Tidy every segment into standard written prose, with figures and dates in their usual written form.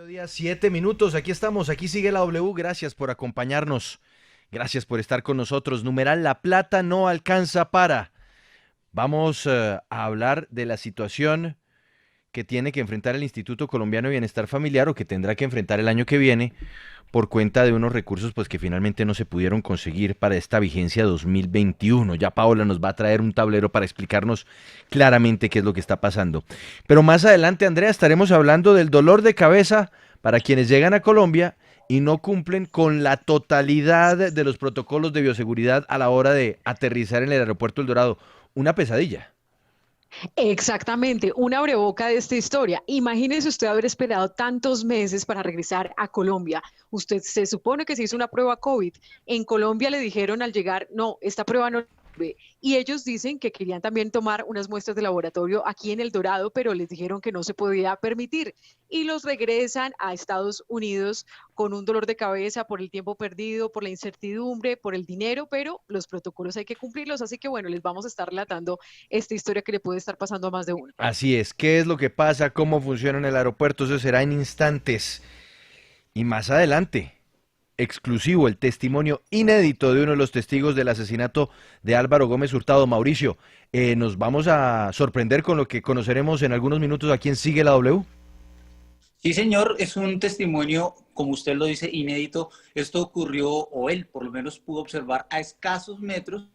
Mediodía, 7 minutos, aquí estamos, aquí sigue la W, gracias por acompañarnos, gracias por estar con nosotros. Numeral, la plata no alcanza para. Vamos a hablar de la situación que tiene que enfrentar el Instituto Colombiano de Bienestar Familiar o que tendrá que enfrentar el año que viene por cuenta de unos recursos pues que finalmente no se pudieron conseguir para esta vigencia 2021. Ya Paola nos va a traer un tablero para explicarnos claramente qué es lo que está pasando. Pero más adelante, Andrea, estaremos hablando del dolor de cabeza para quienes llegan a Colombia y no cumplen con la totalidad de los protocolos de bioseguridad a la hora de aterrizar en el aeropuerto El Dorado. Una pesadilla. Exactamente, una breboca de esta historia. Imagínese usted haber esperado tantos meses para regresar a Colombia. Usted se supone que se hizo una prueba COVID. En Colombia le dijeron al llegar, no, esta prueba no sirve. Y ellos dicen que querían también tomar unas muestras de laboratorio aquí en El Dorado, pero les dijeron que no se podía permitir. Y los regresan a Estados Unidos con un dolor de cabeza por el tiempo perdido, por la incertidumbre, por el dinero, pero los protocolos hay que cumplirlos. Así que bueno, les vamos a estar relatando esta historia que le puede estar pasando a más de uno. Así es, ¿qué es lo que pasa? ¿Cómo funciona en el aeropuerto? Eso será en instantes. Y más adelante, exclusivo, el testimonio inédito de uno de los testigos del asesinato de Álvaro Gómez Hurtado. Mauricio, nos vamos a sorprender con lo que conoceremos en algunos minutos aquí en Sigue la W. Sí, señor, es un testimonio, como usted lo dice, inédito. Esto ocurrió, o él por lo menos pudo observar a escasos metros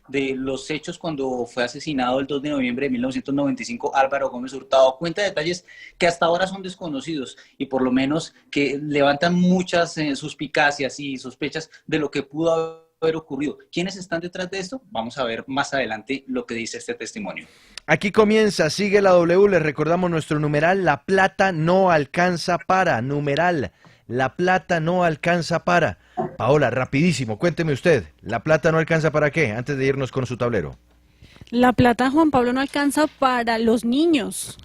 de los hechos cuando fue asesinado el 2 de noviembre de 1995 Álvaro Gómez Hurtado. Cuenta detalles que hasta ahora son desconocidos y por lo menos que levantan muchas suspicacias y sospechas de lo que pudo haber ocurrido. ¿Quiénes están detrás de esto? Vamos a ver más adelante lo que dice este testimonio. Aquí comienza, sigue la W, les recordamos nuestro numeral, la plata no alcanza para, numeral, la plata no alcanza para. Paola, rapidísimo, cuénteme usted, ¿la plata no alcanza para qué? Antes de irnos con su tablero. La plata, Juan Pablo, no alcanza para los niños,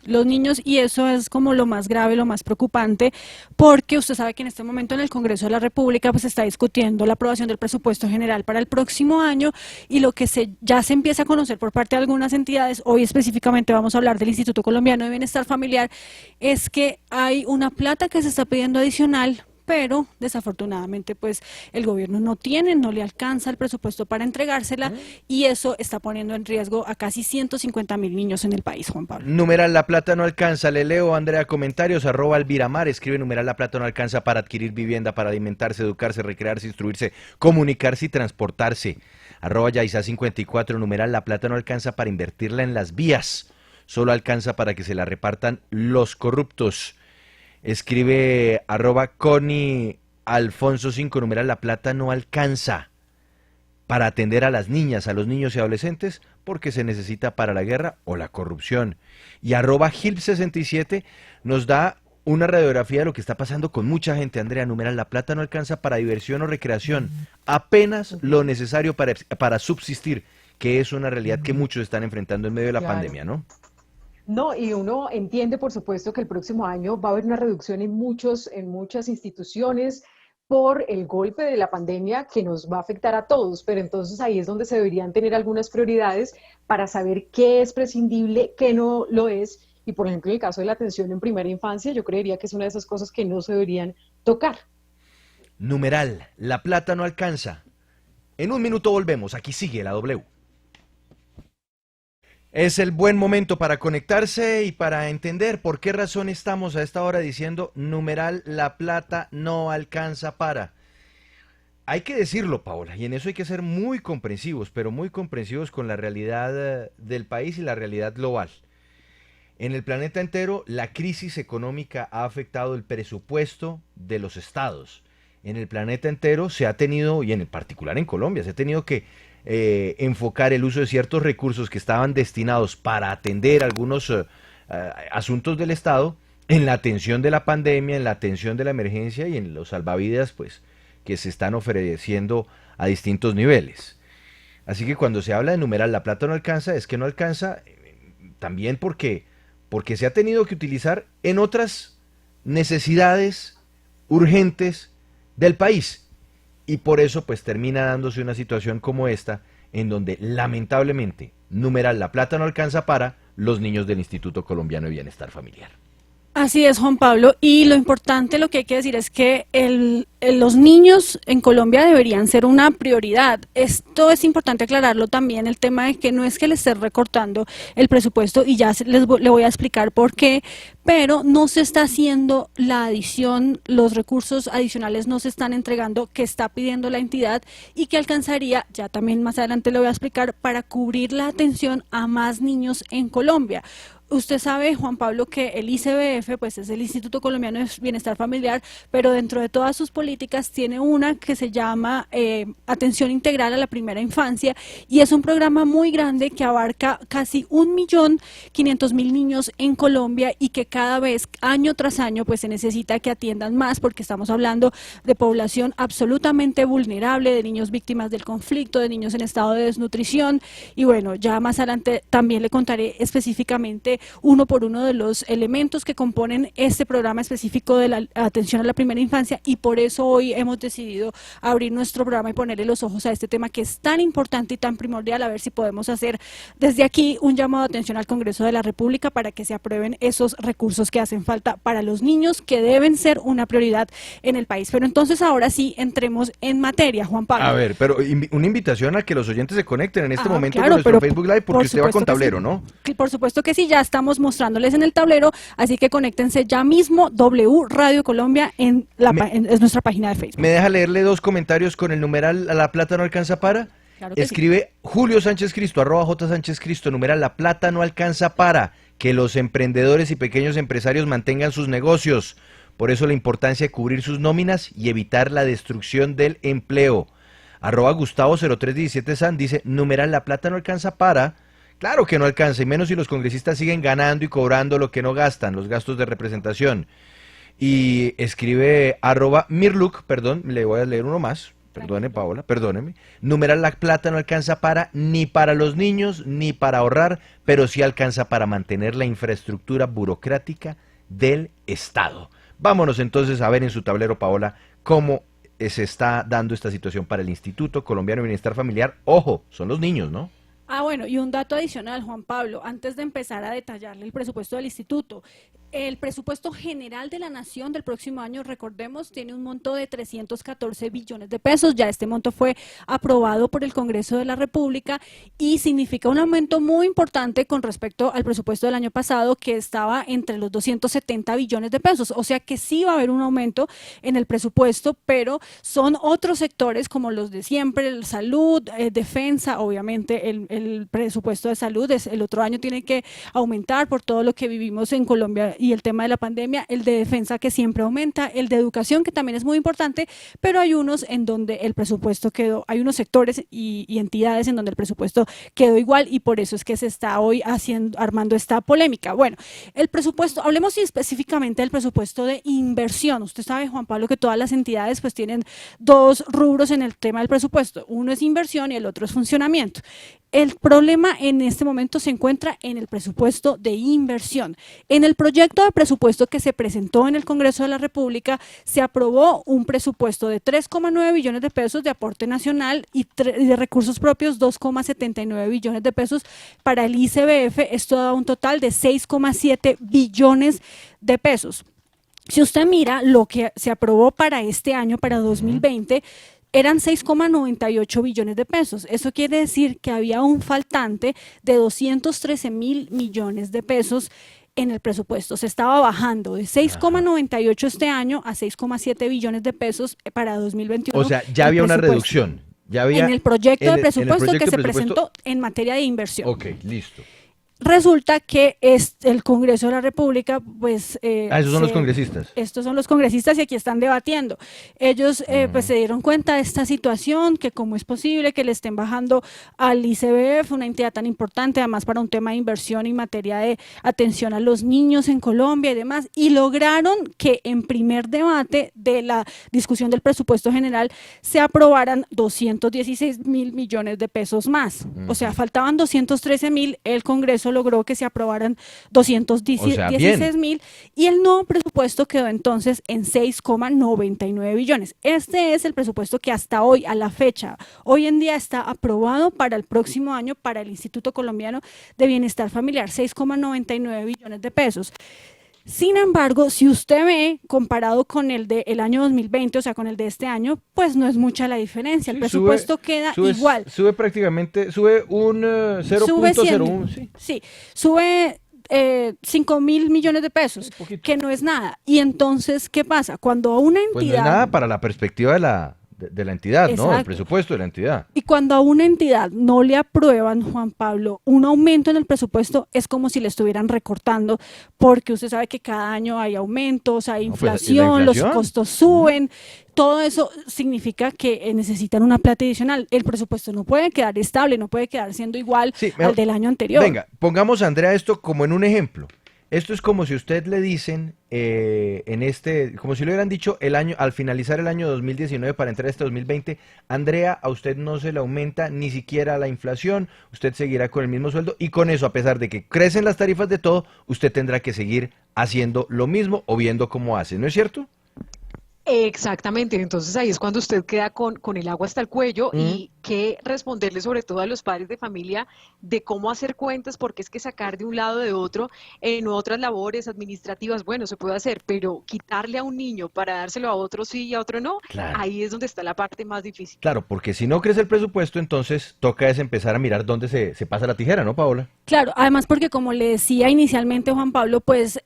y eso es como lo más grave, lo más preocupante, porque usted sabe que en este momento en el Congreso de la República pues se está discutiendo la aprobación del presupuesto general para el próximo año, y lo que ya se empieza a conocer por parte de algunas entidades, hoy específicamente vamos a hablar del Instituto Colombiano de Bienestar Familiar, es que hay una plata que se está pidiendo adicional, pero desafortunadamente pues el gobierno no le alcanza el presupuesto para entregársela, y eso está poniendo en riesgo a casi 150.000 niños en el país, Juan Pablo. Numeral la plata no alcanza, le leo, Andrea, comentarios, @Alviramar, escribe: numeral la plata no alcanza para adquirir vivienda, para alimentarse, educarse, recrearse, instruirse, comunicarse y transportarse. @Yaisa54, numeral la plata no alcanza para invertirla en las vías, solo alcanza para que se la repartan los corruptos. Escribe @Connie Alfonso 5, numeral la plata no alcanza para atender a las niñas, a los niños y adolescentes, porque se necesita para la guerra o la corrupción. Y @Gilp67 nos da una radiografía de lo que está pasando con mucha gente, Andrea. Numeral la plata no alcanza para diversión o recreación, apenas lo necesario para subsistir, que es una realidad que muchos están enfrentando en medio de la Claro. pandemia, ¿no? No, y uno entiende, por supuesto, que el próximo año va a haber una reducción en muchas instituciones por el golpe de la pandemia que nos va a afectar a todos, pero entonces ahí es donde se deberían tener algunas prioridades para saber qué es prescindible, qué no lo es, y por ejemplo, en el caso de la atención en primera infancia, yo creería que es una de esas cosas que no se deberían tocar. Numeral la plata no alcanza. En un minuto volvemos, aquí sigue la W. Es el buen momento para conectarse y para entender por qué razón estamos a esta hora diciendo numeral la plata no alcanza para. Hay que decirlo, Paola, y en eso hay que ser muy comprensivos, pero muy comprensivos con la realidad del país y la realidad global. En el planeta entero, la crisis económica ha afectado el presupuesto de los estados. En el planeta entero se ha tenido, y en particular en Colombia, se ha tenido que enfocar el uso de ciertos recursos que estaban destinados para atender algunos asuntos del Estado en la atención de la pandemia, en la atención de la emergencia y en los salvavidas, pues, que se están ofreciendo a distintos niveles. Así que cuando se habla de numeral la plata no alcanza, es que no alcanza también porque se ha tenido que utilizar en otras necesidades urgentes del país. Y por eso pues termina dándose una situación como esta, en donde lamentablemente, numeral, la plata no alcanza para los niños del Instituto Colombiano de Bienestar Familiar. Así es, Juan Pablo, y lo importante, lo que hay que decir es que los niños en Colombia deberían ser una prioridad. Esto es importante aclararlo también, el tema de que no es que le esté recortando el presupuesto, y ya le voy a explicar por qué, pero no se está haciendo la adición, los recursos adicionales no se están entregando que está pidiendo la entidad y que alcanzaría, ya también más adelante le voy a explicar, para cubrir la atención a más niños en Colombia. Usted sabe, Juan Pablo, que el ICBF, pues es el Instituto Colombiano de Bienestar Familiar, pero dentro de todas sus políticas tiene una que se llama Atención Integral a la Primera Infancia, y es un programa muy grande que abarca casi 1.500.000 niños en Colombia, y que cada vez, año tras año, pues se necesita que atiendan más, porque estamos hablando de población absolutamente vulnerable, de niños víctimas del conflicto, de niños en estado de desnutrición, y bueno, ya más adelante también le contaré específicamente uno por uno de los elementos que componen este programa específico de la atención a la primera infancia, y por eso hoy hemos decidido abrir nuestro programa y ponerle los ojos a este tema que es tan importante y tan primordial, a ver si podemos hacer desde aquí un llamado de atención al Congreso de la República para que se aprueben esos recursos que hacen falta para los niños, que deben ser una prioridad en el país. Pero entonces ahora sí entremos en materia, Juan Pablo. A ver, pero una invitación a que los oyentes se conecten en este momento claro, con nuestro Facebook Live, porque usted va con tablero, sí, ¿no? Por supuesto que sí, ya estamos mostrándoles en el tablero, así que conéctense ya mismo. W Radio Colombia es nuestra página de Facebook. ¿Me deja leerle dos comentarios con el numeral La Plata no alcanza para? Claro que Escribe sí. Julio Sánchez Cristo, @J Sánchez Cristo, numeral La Plata no alcanza para que los emprendedores y pequeños empresarios mantengan sus negocios. Por eso la importancia de cubrir sus nóminas y evitar la destrucción del empleo. @Gustavo0317 San dice, numeral La Plata no alcanza para... Claro que no alcanza, y menos si los congresistas siguen ganando y cobrando lo que no gastan, los gastos de representación. Y escribe @Mirluk, perdón, le voy a leer uno más, perdone Paola, perdóneme. Numeral La Plata no alcanza para ni para los niños ni para ahorrar, pero sí alcanza para mantener la infraestructura burocrática del Estado. Vámonos entonces a ver en su tablero, Paola, cómo se está dando esta situación para el Instituto Colombiano de Bienestar Familiar. Ojo, son los niños, ¿no? Bueno, y un dato adicional, Juan Pablo, antes de empezar a detallarle el presupuesto del instituto. El presupuesto general de la nación del próximo año, recordemos, tiene un monto de 314 billones de pesos. Ya este monto fue aprobado por el Congreso de la República y significa un aumento muy importante con respecto al presupuesto del año pasado, que estaba entre los 270 billones de pesos. O sea que sí va a haber un aumento en el presupuesto, pero son otros sectores como los de siempre, salud, defensa. Obviamente el presupuesto de salud el otro año tiene que aumentar por todo lo que vivimos en Colombia y el tema de la pandemia, el de defensa que siempre aumenta, el de educación que también es muy importante, pero hay unos en donde el presupuesto quedó, hay unos sectores y entidades en donde el presupuesto quedó igual, y por eso es que se está hoy armando esta polémica. Bueno, el presupuesto, hablemos específicamente del presupuesto de inversión. Usted sabe, Juan Pablo, que todas las entidades pues tienen dos rubros en el tema del presupuesto, uno es inversión y el otro es funcionamiento. El problema en este momento se encuentra en el presupuesto de inversión. En el proyecto de presupuesto que se presentó en el Congreso de la República, se aprobó un presupuesto de 3,9 billones de pesos de aporte nacional y de recursos propios 2,79 billones de pesos para el ICBF. Esto da un total de 6,7 billones de pesos. Si usted mira lo que se aprobó para este año, para 2020, eran 6,98 billones de pesos. Eso quiere decir que había un faltante de 213.000 millones de pesos en el presupuesto. Se estaba bajando de 6,98 este año a 6,7 billones de pesos para 2021. O sea, ya había una reducción. Ya había en el proyecto de presupuesto que se presupuesto presentó en materia de inversión. Ok, listo. Resulta que el Congreso de la República, pues... esos son los congresistas. Estos son los congresistas y aquí están debatiendo. Ellos pues se dieron cuenta de esta situación, que cómo es posible que le estén bajando al ICBF, una entidad tan importante, además para un tema de inversión en materia de atención a los niños en Colombia y demás, y lograron que en primer debate de la discusión del presupuesto general se aprobaran 216.000 millones de pesos más. O sea, faltaban 213.000, el Congreso logró que se aprobaran 216.000 y el nuevo presupuesto quedó entonces en 6,99 billones. Este es el presupuesto que hasta hoy, a la fecha, hoy en día está aprobado para el próximo año para el Instituto Colombiano de Bienestar Familiar, 6,99 billones de pesos. Sin embargo, si usted ve, comparado con el del año 2020, o sea, con el de este año, pues no es mucha la diferencia. El Sí, presupuesto queda igual. sube prácticamente, sube un Sube 0.01, sí, sí, sube 5.000 millones de pesos, poquito. que no es nada. Y entonces, ¿qué pasa? Cuando a una Pues no es entidad, nada para la perspectiva de la entidad, ¿no? El exacto, presupuesto de la entidad. y cuando a una entidad no le aprueban, Juan Pablo, un aumento en el presupuesto, es como si le estuvieran recortando, porque usted sabe que cada año hay aumentos, hay No, pues, ¿y la inflación, los inflación? costos suben, todo eso significa que necesitan una plata adicional. El presupuesto no puede quedar estable, no puede quedar siendo igual Sí, al del año anterior. venga, pongamos a Andrea esto como en un ejemplo. Esto es como si usted le dicen como si le hubieran dicho el año, al finalizar el año 2019 para entrar a este 2020, Andrea, a usted no se le aumenta ni siquiera la inflación, usted seguirá con el mismo sueldo y con eso, a pesar de que crecen las tarifas de todo, usted tendrá que seguir haciendo lo mismo o viendo cómo hace, ¿no es cierto? Exactamente, entonces ahí es cuando usted queda con el agua hasta el cuello Mm. y que responderle sobre todo a los padres de familia de cómo hacer cuentas, porque es que sacar de un lado de otro en otras labores administrativas, bueno, se puede hacer, pero quitarle a un niño para dárselo a otro sí y a otro no, Claro. ahí es donde está la parte más difícil. Claro, porque si no crece el presupuesto, entonces toca es empezar a mirar dónde se pasa la tijera, ¿no, Paola? Claro, además porque como le decía inicialmente Juan Pablo, pues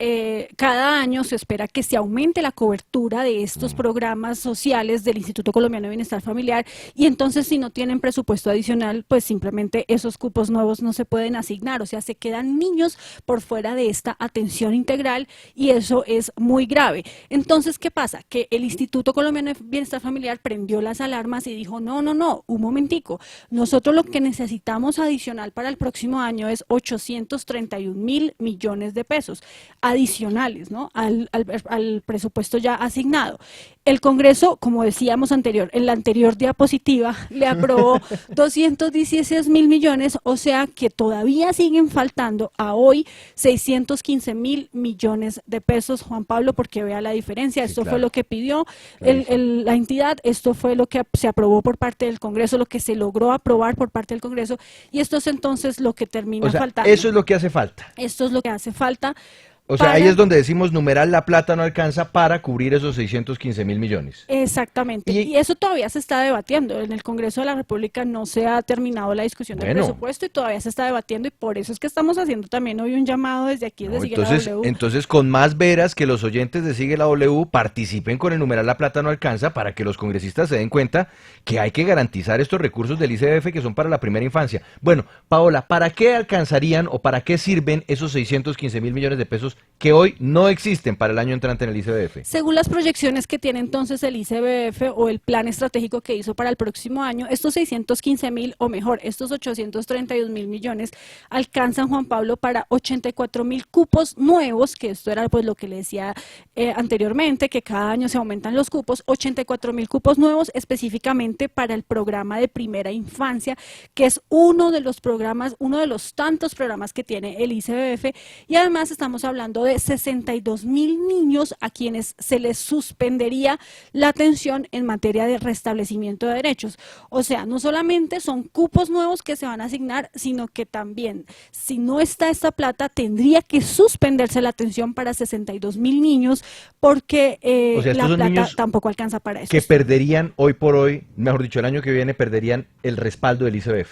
cada año se espera que se aumente la cobertura de estos programas sociales del Instituto Colombiano de Bienestar Familiar y entonces si no tienen presupuesto adicional, pues simplemente esos cupos nuevos no se pueden asignar, o sea, se quedan niños por fuera de esta atención integral y eso es muy grave. Entonces, ¿qué pasa? Que el Instituto Colombiano de Bienestar Familiar prendió las alarmas y dijo, no, un momentico, nosotros lo que necesitamos adicional para el próximo año es 831.000 millones de pesos adicionales, ¿no? Al presupuesto ya asignado. El Congreso, como decíamos en la anterior diapositiva, le aprobó 216.000 millones, o sea que todavía siguen faltando a hoy 615.000 millones de pesos, Juan Pablo, porque vea la diferencia. Sí, Esto fue claro. lo que pidió Clarísimo. la entidad, esto fue lo que se aprobó por parte del Congreso, lo que se logró aprobar por parte del Congreso, y esto es entonces lo que termina O sea, faltando. eso es lo que hace falta. Esto es lo que hace falta O sea, ahí para... es donde decimos numeral la plata no alcanza para cubrir esos 615.000 millones. Exactamente, Y y eso todavía se está debatiendo. En el Congreso de la República no se ha terminado la discusión del bueno, presupuesto y todavía se está debatiendo y por eso es que estamos haciendo también hoy un llamado desde aquí, no, desde Sigue la W. entonces con más veras que los oyentes de Sigue la W participen con el numeral la plata no alcanza para que los congresistas se den cuenta que hay que garantizar estos recursos del ICBF que son para la primera infancia. Bueno, Paola, ¿para qué alcanzarían o para qué sirven esos 615.000 millones de pesos que hoy no existen para el año entrante en el ICBF? Según las proyecciones que tiene entonces el ICBF o el plan estratégico que hizo para el próximo año, estos 615.000 o mejor, estos 832.000 millones alcanzan, Juan Pablo, para 84.000 cupos nuevos, que esto era pues lo que le decía anteriormente, que cada año se aumentan los cupos, 84.000 cupos nuevos específicamente para el programa de primera infancia, que es uno de los programas, uno de los tantos programas que tiene el ICBF, y además estamos hablando de 62.000 niños a quienes se les suspendería la atención en materia de restablecimiento de derechos. O sea, no solamente son cupos nuevos que se van a asignar, sino que también, si no está esta plata, tendría que suspenderse la atención para 62.000 niños porque O sea, estos la son plata niños tampoco alcanza para eso. que perderían hoy por hoy, mejor dicho, el año que viene perderían el respaldo del ICBF.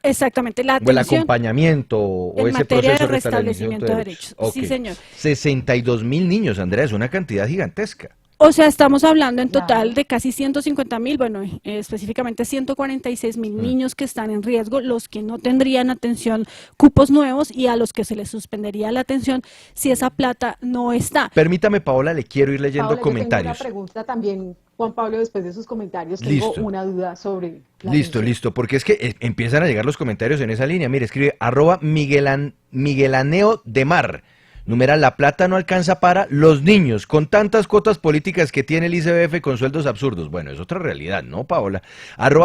Exactamente, la O el atención acompañamiento o en ese materia proceso de restablecimiento de derechos. Ok. Sí, señor. 62.000 niños, Andrea, es una cantidad gigantesca. O sea, estamos hablando en Claro. total de casi 150.000, bueno, específicamente 146.000 niños que están en riesgo, los que no tendrían atención, cupos nuevos y a los que se les suspendería la atención si esa plata no está. Permítame, Paola, le quiero ir leyendo Paola, yo tengo una comentarios. pregunta también, Juan Pablo, después de sus comentarios, Listo. tengo una duda sobre la Listo, atención. listo, porque es que empiezan a llegar los comentarios en esa línea. Mire, escribe Miguelaneo de Mar. Numeral, la plata no alcanza para los niños, con tantas cuotas políticas que tiene el ICBF con sueldos absurdos. Bueno, es otra realidad, ¿no, Paola?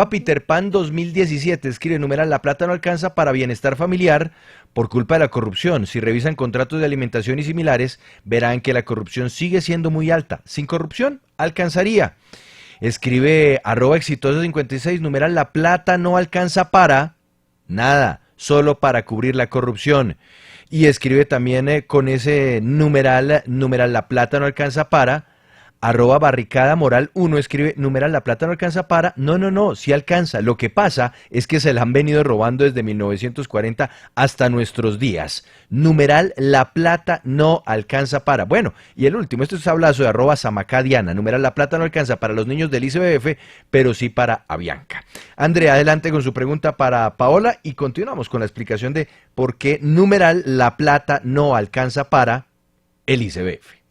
Peter Pan 2017, escribe, numeral, la plata no alcanza para bienestar familiar por culpa de la corrupción. Si revisan contratos de alimentación y similares, verán que la corrupción sigue siendo muy alta. Sin corrupción, alcanzaría. Escribe @exitoso56, numeral, la plata no alcanza para nada. solo para cubrir la corrupción. Y escribe también con ese numeral la plata no alcanza para, @barricada moral 1 escribe, numeral la plata no alcanza para, no, sí alcanza. Lo que pasa es que se la han venido robando desde 1940 hasta nuestros días. Numeral la plata no alcanza para. Bueno, y el último, esto es sablazo de @samacadiana, numeral la plata no alcanza para los niños del ICBF, pero sí para Avianca. Andrea, adelante con su pregunta para Paola y continuamos con la explicación de por qué numeral la plata no alcanza para el ICBF.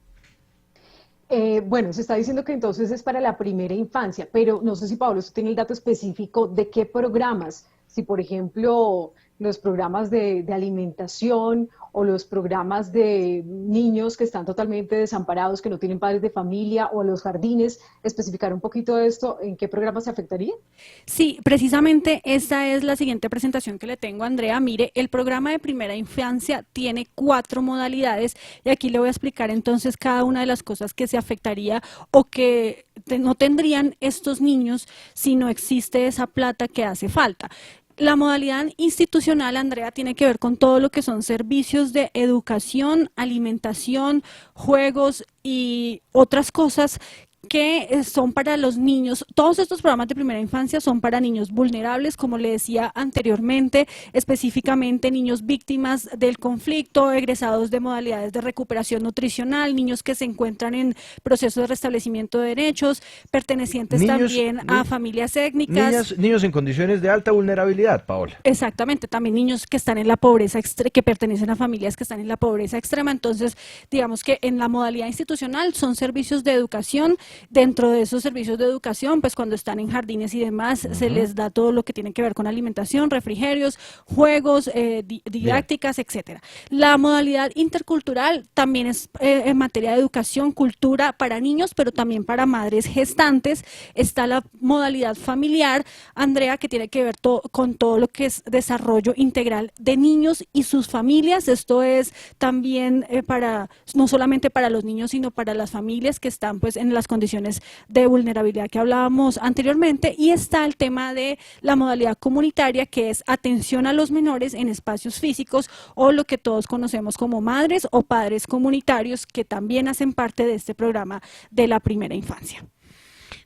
Bueno, se está diciendo que entonces es para la primera infancia, pero no sé si Pablo usted tiene el dato específico de qué programas, si por ejemplo los programas de alimentación o los programas de niños que están totalmente desamparados, que no tienen padres de familia, o los jardines, especificar un poquito de esto, ¿en qué programas se afectaría? Sí, precisamente esta es la siguiente presentación que le tengo, Andrea. Mire, el programa de primera infancia tiene 4 modalidades y aquí le voy a explicar entonces cada una de las cosas que se afectaría o que no tendrían estos niños si no existe esa plata que hace falta. La modalidad institucional, Andrea, tiene que ver con todo lo que son servicios de educación, alimentación, juegos y otras cosas que son para los niños. Todos estos programas de primera infancia son para niños vulnerables, como le decía anteriormente, específicamente niños víctimas del conflicto, egresados de modalidades de recuperación nutricional, niños que se encuentran en proceso de restablecimiento de derechos, pertenecientes también a familias étnicas. Niños en condiciones de alta vulnerabilidad, Paola. Exactamente, también niños que están en la pobreza, que pertenecen a familias que están en la pobreza extrema. Entonces, digamos que en la modalidad institucional son servicios de educación. Dentro de esos servicios de educación, pues cuando están en jardines y demás, se les da todo lo que tiene que ver con alimentación, refrigerios, juegos, didácticas, etcétera. La modalidad intercultural también es en materia de educación, cultura para niños, pero también para madres gestantes. Está la modalidad familiar, Andrea, que tiene que ver con todo lo que es desarrollo integral de niños y sus familias. Esto es también no solamente para los niños, sino para las familias que están pues en las condiciones de vulnerabilidad que hablábamos anteriormente. Y está el tema de la modalidad comunitaria, que es atención a los menores en espacios físicos, o lo que todos conocemos como madres o padres comunitarios, que también hacen parte de este programa de la primera infancia.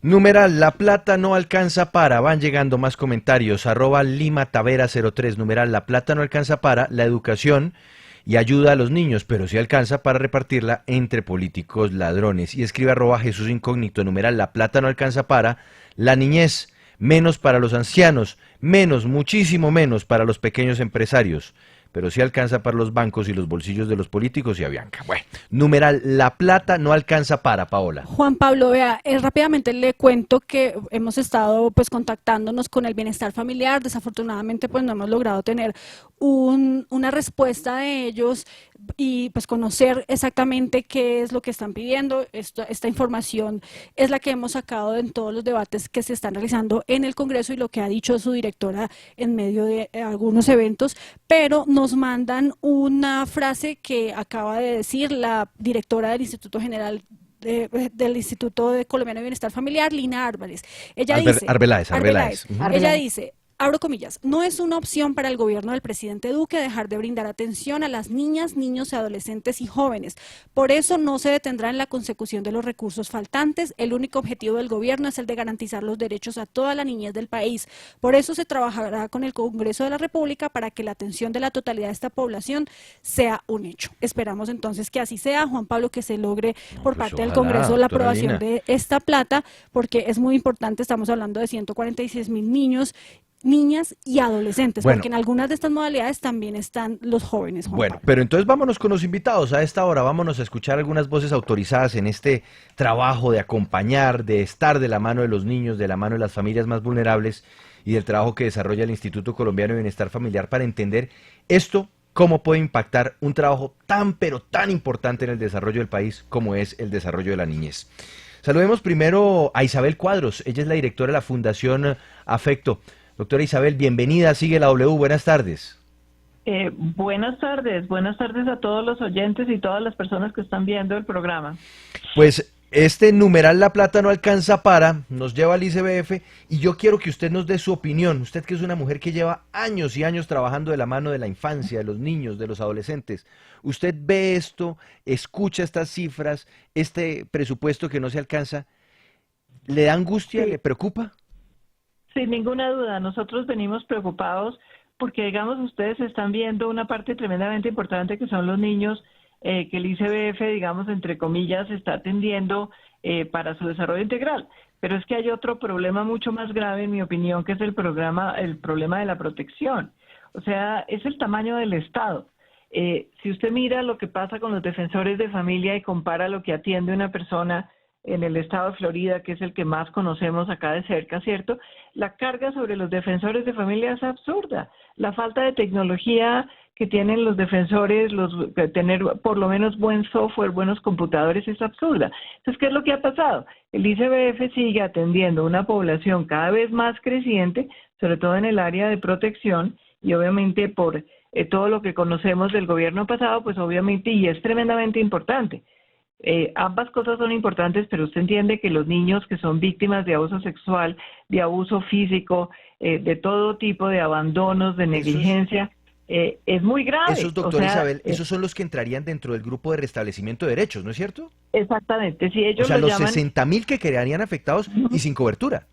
Numeral, la plata no alcanza para, van llegando más comentarios, @limatavera03, numeral, la plata no alcanza para la educación y ayuda a los niños, pero sí alcanza para repartirla entre políticos ladrones. Y escribe @Jesús Incógnito, numeral, la plata no alcanza para la niñez, menos para los ancianos, menos, muchísimo menos para los pequeños empresarios, pero sí alcanza para los bancos y los bolsillos de los políticos y Avianca. Bueno, numeral, la plata no alcanza para, Paola. Juan Pablo, vea, rápidamente le cuento que hemos estado pues contactándonos con el bienestar familiar. Desafortunadamente pues no hemos logrado tener una respuesta de ellos y pues conocer exactamente qué es lo que están pidiendo. Esta información es la que hemos sacado en todos los debates que se están realizando en el Congreso y lo que ha dicho su directora en medio de algunos eventos, pero nos mandan una frase que acaba de decir la directora del Instituto General del Instituto Colombiano de Bienestar Familiar, Lina Álvarez. Ella dice, Arbeláez. Ella dice, abro comillas, no es una opción para el gobierno del presidente Duque dejar de brindar atención a las niñas, niños, adolescentes y jóvenes. Por eso no se detendrá en la consecución de los recursos faltantes. El único objetivo del gobierno es el de garantizar los derechos a toda la niñez del país. Por eso se trabajará con el Congreso de la República para que la atención de la totalidad de esta población sea un hecho. Esperamos entonces que así sea, Juan Pablo, que se logre por parte del Congreso la aprobación de esta plata, porque es muy importante. Estamos hablando de 146,000 niños, niñas y adolescentes, porque en algunas de estas modalidades también están los jóvenes. Juan Pablo. Pero entonces vámonos con los invitados a esta hora, vámonos a escuchar algunas voces autorizadas en este trabajo de acompañar, de estar de la mano de los niños, de la mano de las familias más vulnerables y del trabajo que desarrolla el Instituto Colombiano de Bienestar Familiar para entender esto, cómo puede impactar un trabajo tan pero tan importante en el desarrollo del país como es el desarrollo de la niñez. Saludemos primero a Isabel Cuadros, ella es la directora de la Fundación Afecto. Doctora Isabel, bienvenida, sigue la W, buenas tardes. Buenas tardes a todos los oyentes y todas las personas que están viendo el programa. Pues Este numeral La plata no alcanza para nos lleva al ICBF y yo quiero que usted nos dé su opinión. Usted que es una mujer que lleva años y años trabajando de la mano de la infancia, de los niños, de los adolescentes. ¿Usted ve esto, escucha estas cifras, este presupuesto que no se alcanza? ¿Le da angustia, Sí, le preocupa? sin ninguna duda, nosotros venimos preocupados porque, digamos, ustedes están viendo una parte tremendamente importante que son los niños que el ICBF, digamos, entre comillas, está atendiendo para su desarrollo integral. Pero es que hay otro problema mucho más grave, en mi opinión, que es el problema de la protección. O sea, es el tamaño del Estado. Si usted mira lo que pasa con los defensores de familia y compara lo que atiende una persona en el estado de Florida, que es el que más conocemos acá de cerca, ¿cierto? La carga sobre los defensores de familia es absurda. La falta de tecnología que tienen los defensores, tener por lo menos buen software, buenos computadores, es absurda. Entonces, ¿qué es lo que ha pasado? El ICBF sigue atendiendo una población cada vez más creciente, sobre todo en el área de protección, y obviamente por todo lo que conocemos del gobierno pasado, pues obviamente, y es tremendamente importante. Ambas cosas son importantes, pero usted entiende que los niños que son víctimas de abuso sexual, de abuso físico, de todo tipo de abandonos, de negligencia, es muy grave. Esos, doctor Isabel, esos son los que entrarían dentro del grupo de restablecimiento de derechos, ¿no es cierto? Exactamente, si O ellos sea, lo los llaman... 60.000 que quedarían afectados y sin cobertura.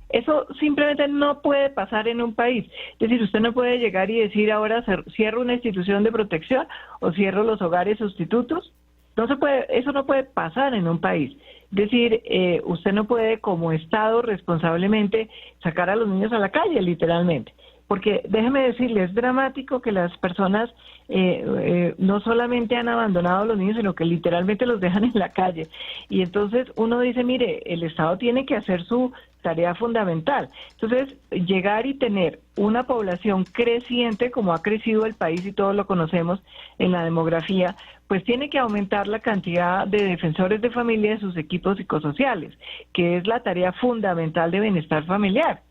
Eso simplemente no puede pasar en un país. Es decir, usted no puede llegar y decir ahora cierro una institución de protección o cierro los hogares sustitutos. No se puede, eso no puede pasar en un país. Es decir, usted no puede como Estado responsablemente sacar a los niños a la calle, literalmente. Porque déjeme decirle, es dramático que las personas no solamente han abandonado a los niños, sino que literalmente los dejan en la calle. Y entonces uno dice, mire, el Estado tiene que hacer su tarea fundamental. Entonces, llegar y tener una población creciente, como ha crecido el país y todos lo conocemos en la demografía, pues tiene que aumentar la cantidad de defensores de familia de sus equipos psicosociales, que es la tarea fundamental de bienestar familiar.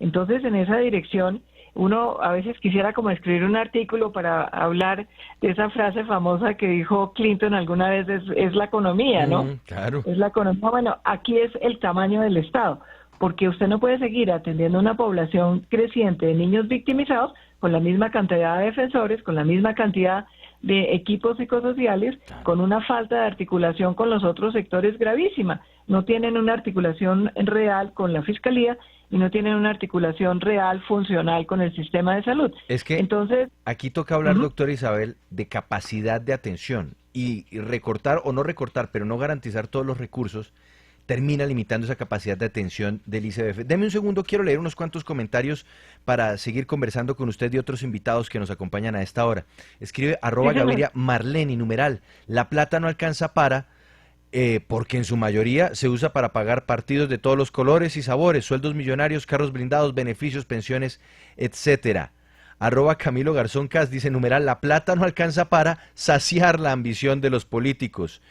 Entonces, en esa dirección, uno a veces quisiera como escribir un artículo para hablar de esa frase famosa que dijo Clinton alguna vez, es la economía, ¿no? Claro. Es la economía. Bueno, aquí es el tamaño del Estado, porque usted no puede seguir atendiendo una población creciente de niños victimizados con la misma cantidad de defensores, con la misma cantidad de equipos psicosociales, con una falta de articulación con los otros sectores gravísima. No tienen una articulación real con la Fiscalía y no tienen una articulación real, funcional con el sistema de salud. Es que entonces aquí toca hablar, doctora Isabel, de capacidad de atención y recortar o no recortar, pero no garantizar todos los recursos, termina limitando esa capacidad de atención del ICBF. Deme un segundo, quiero leer unos cuantos comentarios para seguir conversando con usted y otros invitados que nos acompañan a esta hora. Escribe @Gaviria Marlene, numeral, la plata no alcanza para... porque en su mayoría se usa para pagar partidos de todos los colores y sabores, sueldos millonarios, carros blindados, beneficios, pensiones, etcétera. @Camilo Garzón Cas dice, numeral, la plata no alcanza para saciar la ambición de los políticos.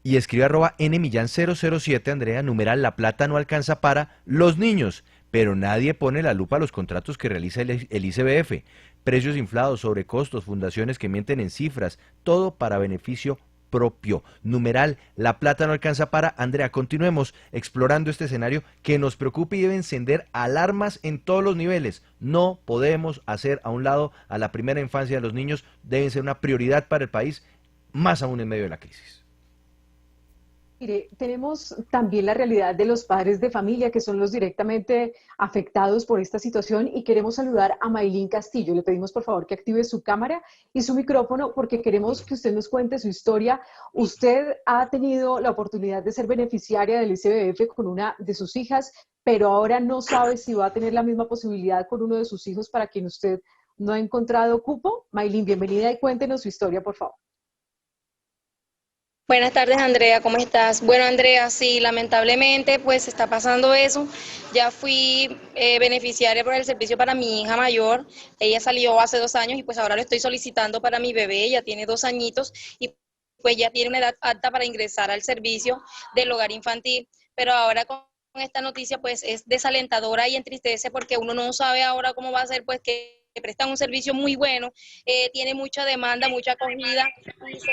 Y escribe @NMillan007, Andrea, numeral, la plata no alcanza para los niños, pero nadie pone la lupa a los contratos que realiza el ICBF. Precios inflados, sobrecostos, fundaciones que mienten en cifras, todo para beneficio propio. Numeral, la plata no alcanza para... Andrea, continuemos explorando este escenario que nos preocupa y debe encender alarmas en todos los niveles. No podemos hacer a un lado a la primera infancia de los niños, deben ser una prioridad para el país, más aún en medio de la crisis. Mire, tenemos también la realidad de los padres de familia que son los directamente afectados por esta situación y queremos saludar a Maylin Castillo. Le pedimos por favor que active su cámara y su micrófono porque queremos que usted nos cuente su historia. Usted ha tenido la oportunidad de ser beneficiaria del ICBF con una de sus hijas, pero ahora no sabe si va a tener la misma posibilidad con uno de sus hijos para quien usted no ha encontrado cupo. Maylin, bienvenida y cuéntenos su historia, por favor. Buenas tardes, Andrea, ¿cómo estás? Bueno, Andrea, sí, lamentablemente pues está pasando eso. Ya fui beneficiaria por el servicio para mi hija mayor. Ella salió hace 2 años y pues ahora lo estoy solicitando para mi bebé. Ella tiene 2 añitos y pues ya tiene una edad alta para ingresar al servicio del hogar infantil. Pero ahora con esta noticia pues es desalentadora y entristece porque uno no sabe ahora cómo va a ser, pues que prestan un servicio muy bueno, tiene mucha demanda, mucha acogida y se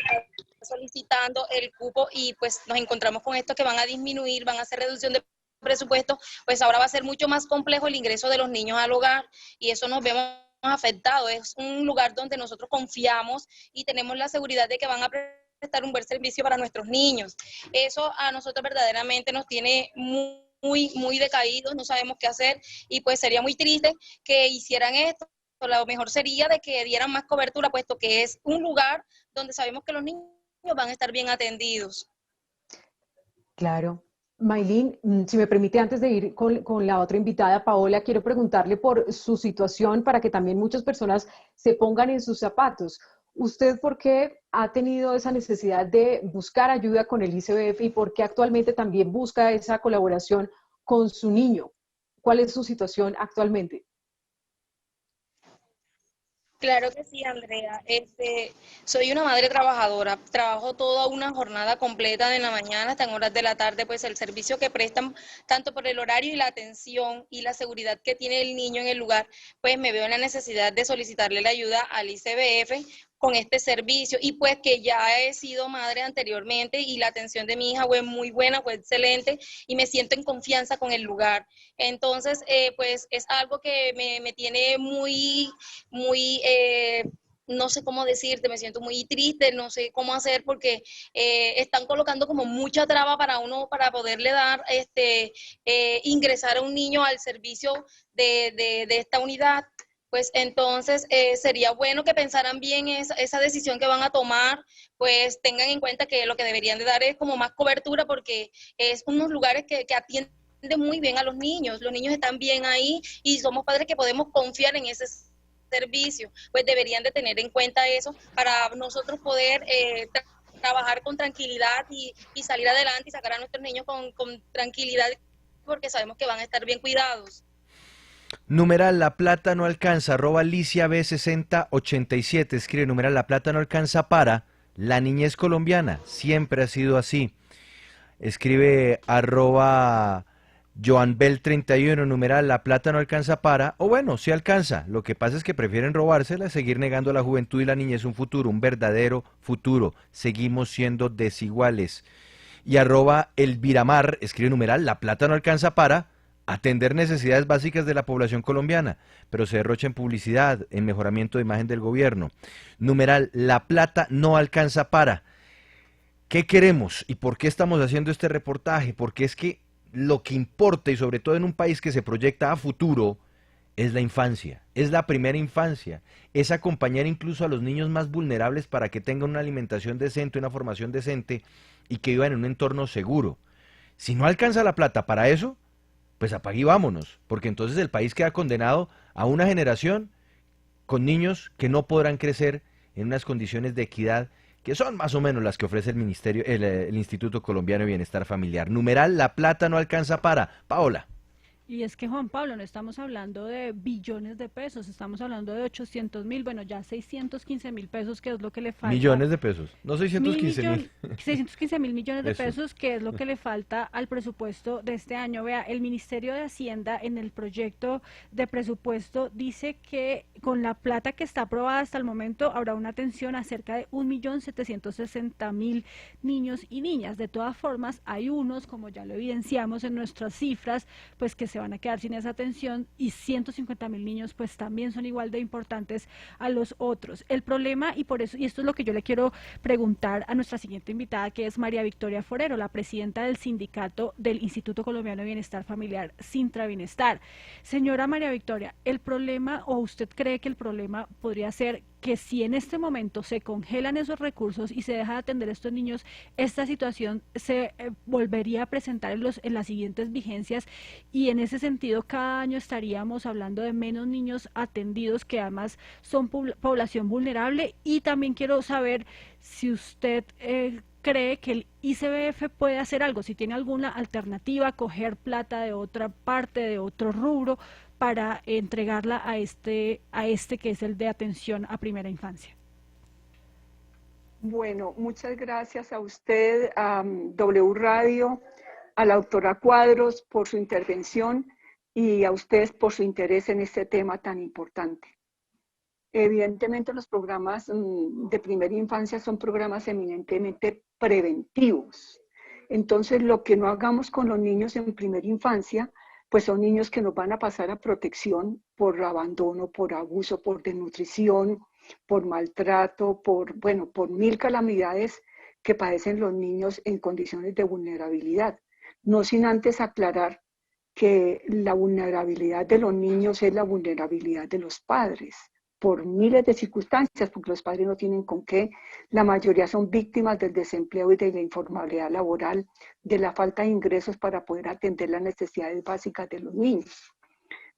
solicitando el cupo y pues nos encontramos con esto que van a disminuir, van a hacer reducción de presupuesto, pues ahora va a ser mucho más complejo el ingreso de los niños al hogar y eso nos vemos afectados. Es un lugar donde nosotros confiamos y tenemos la seguridad de que van a prestar un buen servicio para nuestros niños. Eso a nosotros verdaderamente nos tiene muy decaídos, no sabemos qué hacer y pues sería muy triste que hicieran esto. Lo mejor sería de que dieran más cobertura, puesto que es un lugar donde sabemos que los niños van a estar bien atendidos. Claro. Maylin, si me permite, antes de ir con la otra invitada, Paola, quiero preguntarle por su situación para que también muchas personas se pongan en sus zapatos. ¿Usted por qué ha tenido esa necesidad de buscar ayuda con el ICBF y por qué actualmente también busca esa colaboración con su niño? ¿Cuál es su situación actualmente? Claro que sí, Andrea. Soy una madre trabajadora. Trabajo toda una jornada completa de la mañana hasta en horas de la tarde, pues el servicio que prestan, tanto por el horario y la atención y la seguridad que tiene el niño en el lugar, pues me veo en la necesidad de solicitarle la ayuda al ICBF con este servicio y pues que ya he sido madre anteriormente y la atención de mi hija fue muy buena, fue excelente y me siento en confianza con el lugar. Entonces, pues es algo que me tiene no sé cómo decirte, me siento muy triste, no sé cómo hacer porque están colocando como mucha traba para uno, para poderle dar, ingresar a un niño al servicio de esta unidad. Pues entonces sería bueno que pensaran bien esa decisión que van a tomar, pues tengan en cuenta que lo que deberían de dar es como más cobertura porque es unos lugares que atienden muy bien a los niños están bien ahí y somos padres que podemos confiar en ese servicio, pues deberían de tener en cuenta eso para nosotros poder trabajar con tranquilidad y salir adelante y sacar a nuestros niños con tranquilidad porque sabemos que van a estar bien cuidados. Numeral La Plata no alcanza, arroba Alicia B6087, escribe numeral La Plata no alcanza para la niñez colombiana, siempre ha sido así. Escribe arroba JoanBel31, numeral La Plata no alcanza para, o bueno, sí alcanza, lo que pasa es que prefieren robársela, seguir negando a la juventud y la niñez un futuro, un verdadero futuro, seguimos siendo desiguales. Y arroba Elviramar, escribe numeral La Plata no alcanza para atender necesidades básicas de la población colombiana, pero se derrocha en publicidad, en mejoramiento de imagen del gobierno. Numeral, la plata no alcanza para. ¿Qué queremos y por qué estamos haciendo este reportaje? Porque es que lo que importa, y sobre todo en un país que se proyecta a futuro, es la infancia, es la primera infancia, es acompañar incluso a los niños más vulnerables para que tengan una alimentación decente, una formación decente y que vivan en un entorno seguro. Si no alcanza la plata para eso, pues apague y vámonos, porque entonces el país queda condenado a una generación con niños que no podrán crecer en unas condiciones de equidad que son más o menos las que ofrece el Instituto Colombiano de Bienestar Familiar. Numeral, la plata no alcanza para. Paola. Y es que, Juan Pablo, no estamos hablando de billones de pesos, estamos hablando de 800.000, bueno, ya 615.000 pesos, que es lo que le falta. Millones de pesos, no 615.000. 615.000 millones de Eso. pesos, que es lo que le falta al presupuesto de este año. Vea, el Ministerio de Hacienda en el proyecto de presupuesto dice que con la plata que está aprobada hasta el momento habrá una atención a cerca de 1.760.000 niños y niñas. De todas formas, hay unos, como ya lo evidenciamos en nuestras cifras, pues que se van a quedar sin esa atención y 150.000 niños pues también son igual de importantes a los otros. El problema, y por eso, y esto es lo que yo le quiero preguntar a nuestra siguiente invitada, que es María Victoria Forero, la presidenta del sindicato del Instituto Colombiano de Bienestar Familiar, Sintra Bienestar. Señora María Victoria, el problema, o usted cree que el problema podría ser que si en este momento se congelan esos recursos y se deja de atender a estos niños, esta situación se volvería a presentar en las siguientes vigencias y en ese sentido cada año estaríamos hablando de menos niños atendidos que además son población vulnerable. Y también quiero saber si usted cree que el ICBF puede hacer algo, si tiene alguna alternativa, coger plata de otra parte, de otro rubro, para entregarla a este que es el de atención a primera infancia. Bueno, muchas gracias a usted, a W Radio, a la doctora Cuadros por su intervención y a ustedes por su interés en este tema tan importante. evidentemente los programas de primera infancia son programas eminentemente preventivos. Entonces, lo que no hagamos con los niños en primera infancia, pues son niños que nos van a pasar a protección por abandono, por abuso, por desnutrición, por maltrato, por mil calamidades que padecen los niños en condiciones de vulnerabilidad. No sin antes aclarar que la vulnerabilidad de los niños es la vulnerabilidad de los padres, por miles de circunstancias, porque los padres no tienen con qué, la mayoría son víctimas del desempleo y de la informalidad laboral, de la falta de ingresos para poder atender las necesidades básicas de los niños.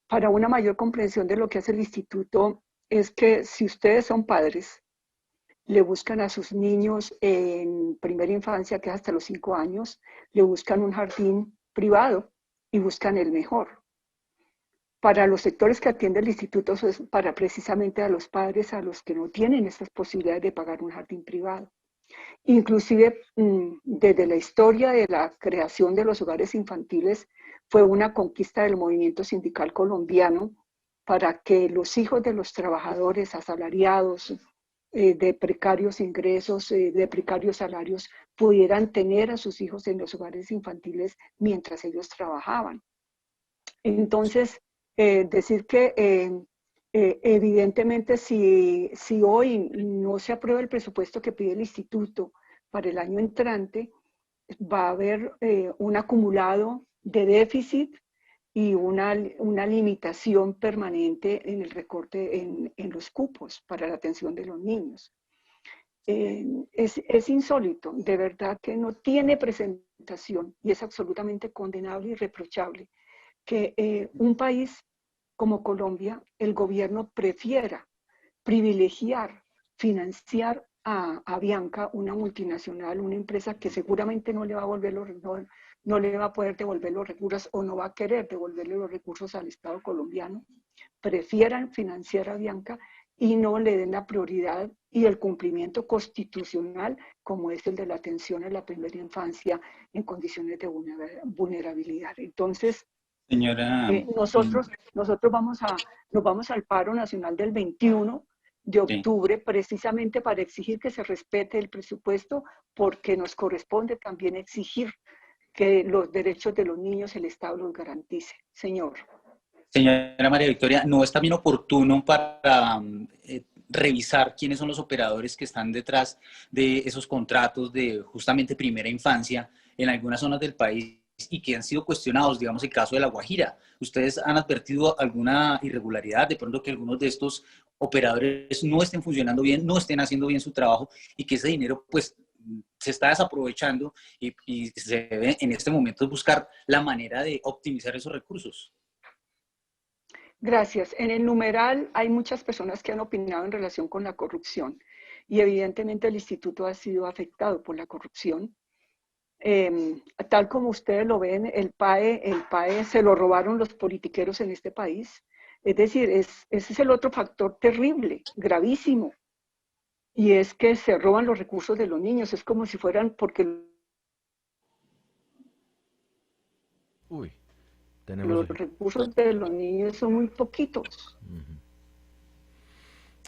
Para una mayor comprensión de lo que hace el instituto, es que si ustedes son padres, le buscan a sus niños en primera infancia, que es hasta los 5 años, le buscan un jardín privado y buscan el mejor. Para los sectores que atiende el instituto, eso es para precisamente a los padres a los que no tienen estas posibilidades de pagar un jardín privado. Inclusive desde la historia de la creación de los hogares infantiles fue una conquista del movimiento sindical colombiano para que los hijos de los trabajadores asalariados, de precarios ingresos, de precarios salarios, pudieran tener a sus hijos en los hogares infantiles mientras ellos trabajaban. Entonces, decir que evidentemente si hoy no se aprueba el presupuesto que pide el instituto para el año entrante, va a haber un acumulado de déficit y una limitación permanente en el recorte en los cupos para la atención de los niños. Es insólito, de verdad que no tiene presentación y es absolutamente condenable y reprochable que un país como Colombia, el gobierno prefiera privilegiar, financiar a Avianca, una multinacional, una empresa que seguramente no le va a poder devolver los recursos o no va a querer devolverle los recursos al Estado colombiano, prefieran financiar a Avianca y no le den la prioridad y el cumplimiento constitucional como es el de la atención a la primera infancia en condiciones de vulnerabilidad. Entonces, señora, nosotros nos vamos al paro nacional del 21 de octubre precisamente para exigir que se respete el presupuesto, porque nos corresponde también exigir que los derechos de los niños el Estado los garantice. Señora María Victoria, ¿no es también oportuno para revisar quiénes son los operadores que están detrás de esos contratos de justamente primera infancia en algunas zonas del país y que han sido cuestionados, digamos el caso de La Guajira? ¿Ustedes han advertido alguna irregularidad, de pronto que algunos de estos operadores no estén funcionando bien, no estén haciendo bien su trabajo y que ese dinero pues se está desaprovechando y se debe en este momento buscar la manera de optimizar esos recursos? Gracias. En el numeral hay muchas personas que han opinado en relación con la corrupción y evidentemente el instituto ha sido afectado por la corrupción. Tal como ustedes lo ven, el PAE se lo robaron los politiqueros en este país. Es decir, ese es el otro factor terrible, gravísimo. Y es que se roban los recursos de los niños. Es como si fueran porque los recursos de los niños son muy poquitos.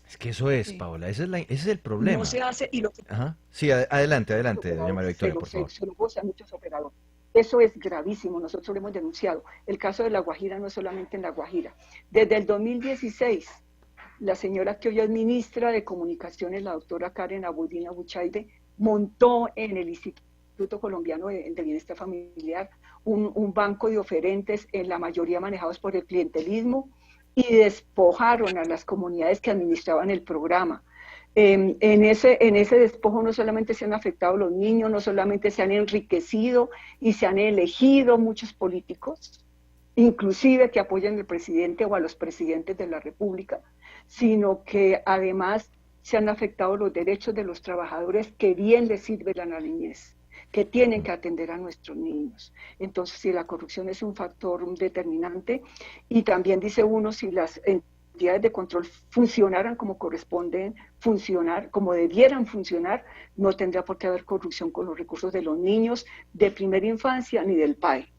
Es que eso es, Paola, ese es el problema. No se hace y lo que... Ajá. Sí, adelante, doña María Victoria, por favor. Se lo goza a muchos operadores. Eso es gravísimo, nosotros lo hemos denunciado. El caso de La Guajira no es solamente en La Guajira. Desde el 2016, la señora que hoy es ministra de Comunicaciones, la doctora Karen Abudina Buchaide, montó en el Instituto Colombiano de Bienestar Familiar un banco de oferentes, en la mayoría manejados por el clientelismo, y despojaron a las comunidades que administraban el programa. En ese despojo no solamente se han afectado los niños, no solamente se han enriquecido y se han elegido muchos políticos, inclusive que apoyan al presidente o a los presidentes de la República, sino que además se han afectado los derechos de los trabajadores que bien les sirven a la niñez, que tienen que atender a nuestros niños. Entonces, si la corrupción es un factor determinante, y también dice uno, si las entidades de control funcionaran como corresponden funcionar, como debieran funcionar, no tendría por qué haber corrupción con los recursos de los niños de primera infancia ni del PAE.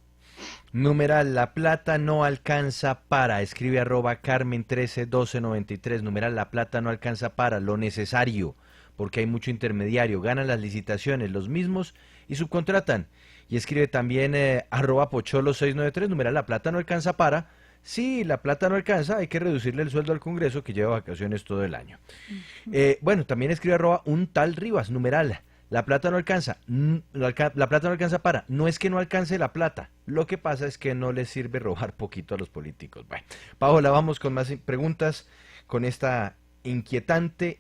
Numeral, la plata no alcanza para, escribe Carmen 131293, numeral, la plata no alcanza para, lo necesario, porque hay mucho intermediario, ganan las licitaciones los mismos y subcontratan. Y escribe también Pocholo 693, numeral, la plata no alcanza para, sí, la plata no alcanza, hay que reducirle el sueldo al Congreso que lleva vacaciones todo el año. Bueno, también escribe un tal Rivas, numeral, la plata no alcanza, la plata no alcanza para, no es que no alcance la plata, lo que pasa es que no les sirve robar poquito a los políticos. Bueno, Paola, vamos con más preguntas, con esta inquietante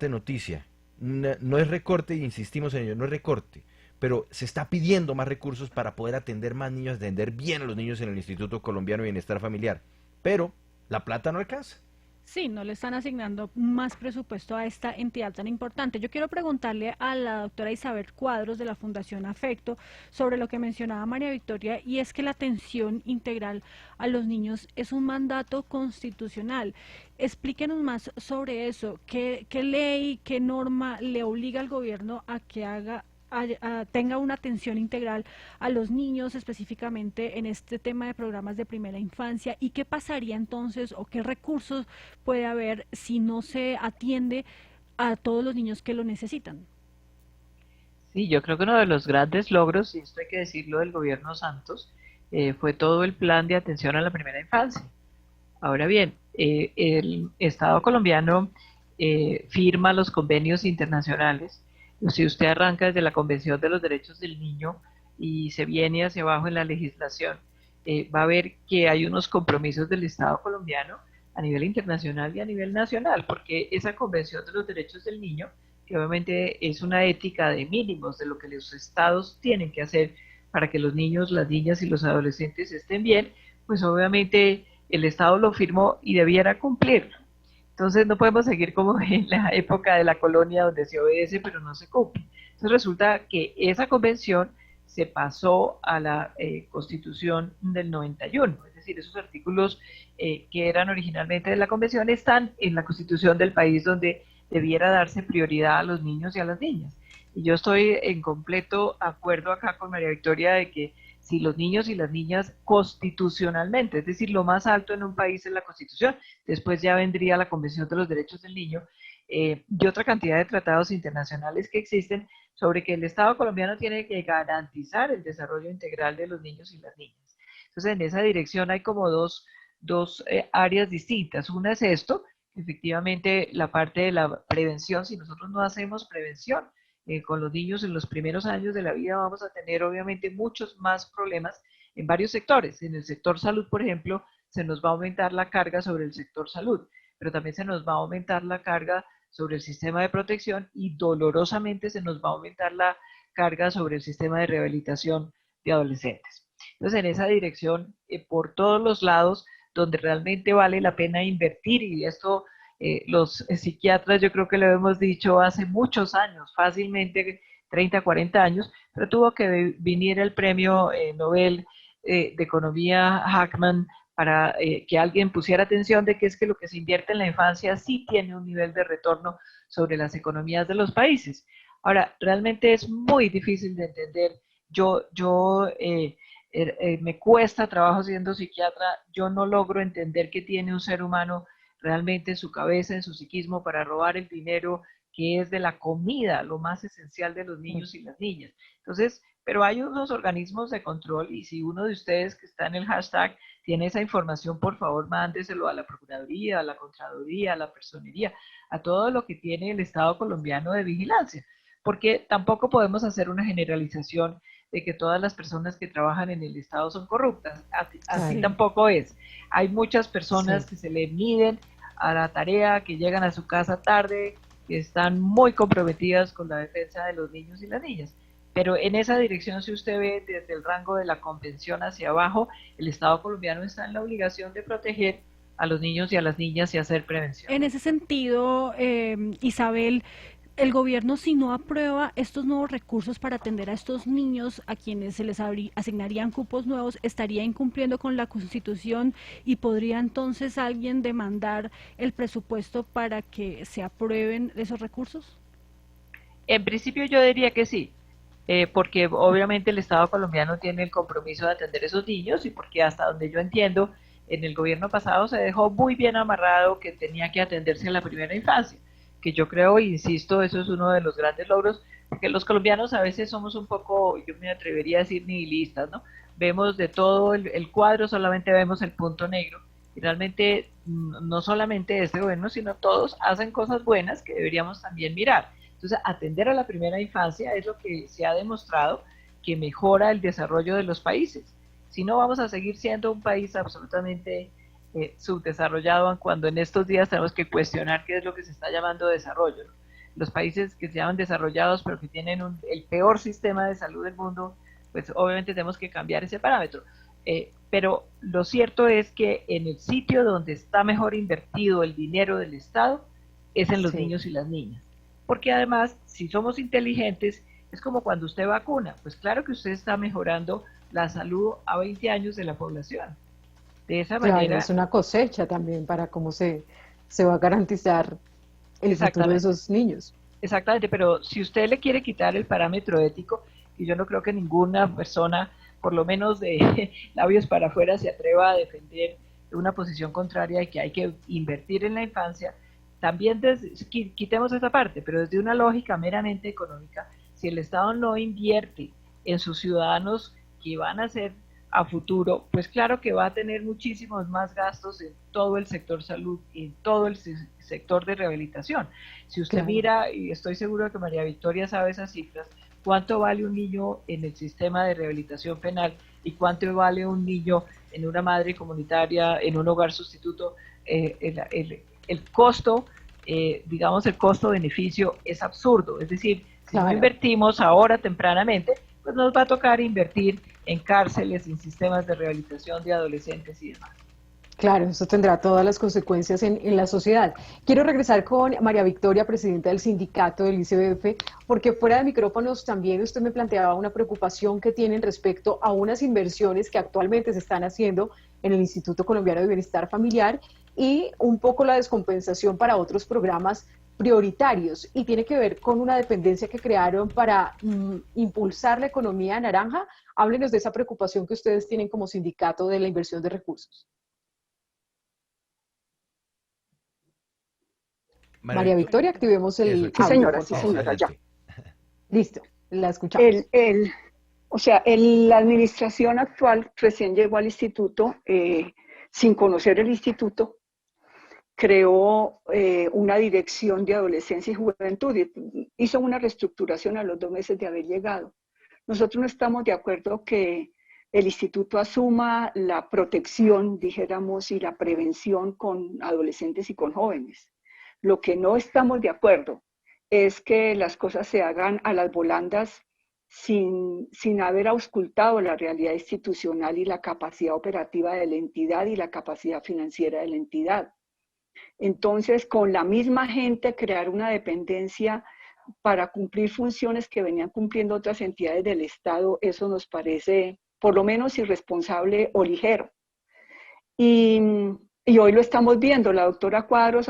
noticia. No es recorte, insistimos en ello, no es recorte, pero se está pidiendo más recursos para poder atender más niños, atender bien a los niños en el Instituto Colombiano de Bienestar Familiar, pero la plata no alcanza. Sí, no le están asignando más presupuesto a esta entidad tan importante. Yo quiero preguntarle a la doctora Isabel Cuadros de la Fundación Afecto sobre lo que mencionaba María Victoria, y es que la atención integral a los niños es un mandato constitucional. Explíquenos más sobre eso. ¿Qué ley, qué norma le obliga al gobierno a que tenga una atención integral a los niños, específicamente en este tema de programas de primera infancia? ¿Y qué pasaría entonces, o qué recursos puede haber si no se atiende a todos los niños que lo necesitan? Sí, yo creo que uno de los grandes logros, y esto hay que decirlo, del gobierno Santos, fue todo el plan de atención a la primera infancia. Ahora bien, el Estado colombiano firma los convenios internacionales. Si usted arranca desde la Convención de los Derechos del Niño y se viene hacia abajo en la legislación, va a ver que hay unos compromisos del Estado colombiano a nivel internacional y a nivel nacional, porque esa Convención de los Derechos del Niño, que obviamente es una ética de mínimos de lo que los estados tienen que hacer para que los niños, las niñas y los adolescentes estén bien, pues obviamente el Estado lo firmó y debiera cumplirlo. Entonces no podemos seguir como en la época de la colonia donde se obedece pero no se cumple. Entonces resulta que esa convención se pasó a la Constitución del 91, es decir, esos artículos que eran originalmente de la convención están en la Constitución del país donde debiera darse prioridad a los niños y a las niñas. Y yo estoy en completo acuerdo acá con María Victoria de que si los niños y las niñas constitucionalmente, es decir, lo más alto en un país es la Constitución, después ya vendría la Convención de los Derechos del Niño y otra cantidad de tratados internacionales que existen sobre que el Estado colombiano tiene que garantizar el desarrollo integral de los niños y las niñas. Entonces, en esa dirección hay como dos áreas distintas. Una es esto, efectivamente, la parte de la prevención. Si nosotros no hacemos prevención, con los niños en los primeros años de la vida vamos a tener obviamente muchos más problemas en varios sectores. En el sector salud, por ejemplo, se nos va a aumentar la carga sobre el sector salud, pero también se nos va a aumentar la carga sobre el sistema de protección y dolorosamente se nos va a aumentar la carga sobre el sistema de rehabilitación de adolescentes. Entonces, en esa dirección, por todos los lados, donde realmente vale la pena invertir, y esto los psiquiatras yo creo que lo hemos dicho hace muchos años, fácilmente 30, 40 años, pero tuvo que venir el premio Nobel de Economía Hackman para que alguien pusiera atención de que es que lo que se invierte en la infancia sí tiene un nivel de retorno sobre las economías de los países. Ahora, realmente es muy difícil de entender. Me cuesta trabajo siendo psiquiatra, yo no logro entender qué tiene un ser humano realmente en su cabeza, en su psiquismo, para robar el dinero que es de la comida, lo más esencial de los niños y las niñas. Entonces, pero hay unos organismos de control y si uno de ustedes que está en el hashtag tiene esa información, por favor, mándeselo a la Procuraduría, a la Contraloría, a la Personería, a todo lo que tiene el Estado colombiano de vigilancia, porque tampoco podemos hacer una generalización de que todas las personas que trabajan en el Estado son corruptas. Así tampoco es. Hay muchas personas que se le miden a la tarea, que llegan a su casa tarde, que están muy comprometidas con la defensa de los niños y las niñas. Pero en esa dirección, si usted ve desde el rango de la convención hacia abajo, el Estado colombiano está en la obligación de proteger a los niños y a las niñas y hacer prevención. En ese sentido, Isabel, el gobierno, si no aprueba estos nuevos recursos para atender a estos niños a quienes se les asignarían cupos nuevos, estaría incumpliendo con la Constitución y podría entonces alguien demandar el presupuesto para que se aprueben esos recursos. En principio yo diría que sí, porque obviamente el Estado colombiano tiene el compromiso de atender a esos niños y porque hasta donde yo entiendo, en el gobierno pasado se dejó muy bien amarrado que tenía que atenderse a la primera infancia, que yo creo, e insisto, eso es uno de los grandes logros, porque los colombianos a veces somos un poco, yo me atrevería a decir nihilistas, ¿no? Vemos de todo el cuadro, solamente vemos el punto negro, y realmente no solamente este gobierno, sino todos hacen cosas buenas que deberíamos también mirar. Entonces, atender a la primera infancia es lo que se ha demostrado que mejora el desarrollo de los países. Si no, vamos a seguir siendo un país absolutamente subdesarrollado cuando en estos días tenemos que cuestionar qué es lo que se está llamando desarrollo, ¿no? Los países que se llaman desarrollados pero que tienen el peor sistema de salud del mundo, pues obviamente tenemos que cambiar ese parámetro. Pero lo cierto es que en el sitio donde está mejor invertido el dinero del Estado es en los niños y las niñas. Porque además, si somos inteligentes, es como cuando usted vacuna, pues claro que usted está mejorando la salud a 20 años de la población. De esa manera... Es una cosecha también para cómo se va a garantizar el futuro de esos niños. Exactamente, pero si usted le quiere quitar el parámetro ético, y yo no creo que ninguna persona, por lo menos de labios para afuera, se atreva a defender una posición contraria de que hay que invertir en la infancia, también quitemos esa parte, pero desde una lógica meramente económica, si el Estado no invierte en sus ciudadanos que van a ser a futuro, pues claro que va a tener muchísimos más gastos en todo el sector salud, en todo el sector de rehabilitación. Si usted mira, y estoy seguro de que María Victoria sabe esas cifras, cuánto vale un niño en el sistema de rehabilitación penal y cuánto vale un niño en una madre comunitaria, en un hogar sustituto, el costo, digamos el costo-beneficio es absurdo, es decir, si no invertimos ahora tempranamente, pues nos va a tocar invertir en cárceles, en sistemas de rehabilitación de adolescentes y demás. Claro, eso tendrá todas las consecuencias en la sociedad. Quiero regresar con María Victoria, presidenta del sindicato del ICBF, porque fuera de micrófonos también usted me planteaba una preocupación que tienen respecto a unas inversiones que actualmente se están haciendo en el Instituto Colombiano de Bienestar Familiar y un poco la descompensación para otros programas prioritarios, y tiene que ver con una dependencia que crearon para impulsar la economía naranja. Háblenos de esa preocupación que ustedes tienen como sindicato de la inversión de recursos. María Victoria, activemos el... Sí, señora, sí, señora, ya. Listo, la escuchamos. La administración actual recién llegó al instituto, sin conocer el instituto, creó una dirección de adolescencia y juventud y hizo una reestructuración a los 2 meses de haber llegado. Nosotros no estamos de acuerdo que el instituto asuma la protección, dijéramos, y la prevención con adolescentes y con jóvenes. Lo que no estamos de acuerdo es que las cosas se hagan a las volandas sin haber auscultado la realidad institucional y la capacidad operativa de la entidad y la capacidad financiera de la entidad. Entonces, con la misma gente, crear una dependencia para cumplir funciones que venían cumpliendo otras entidades del Estado, eso nos parece por lo menos irresponsable o ligero. Y hoy lo estamos viendo. La doctora Cuadros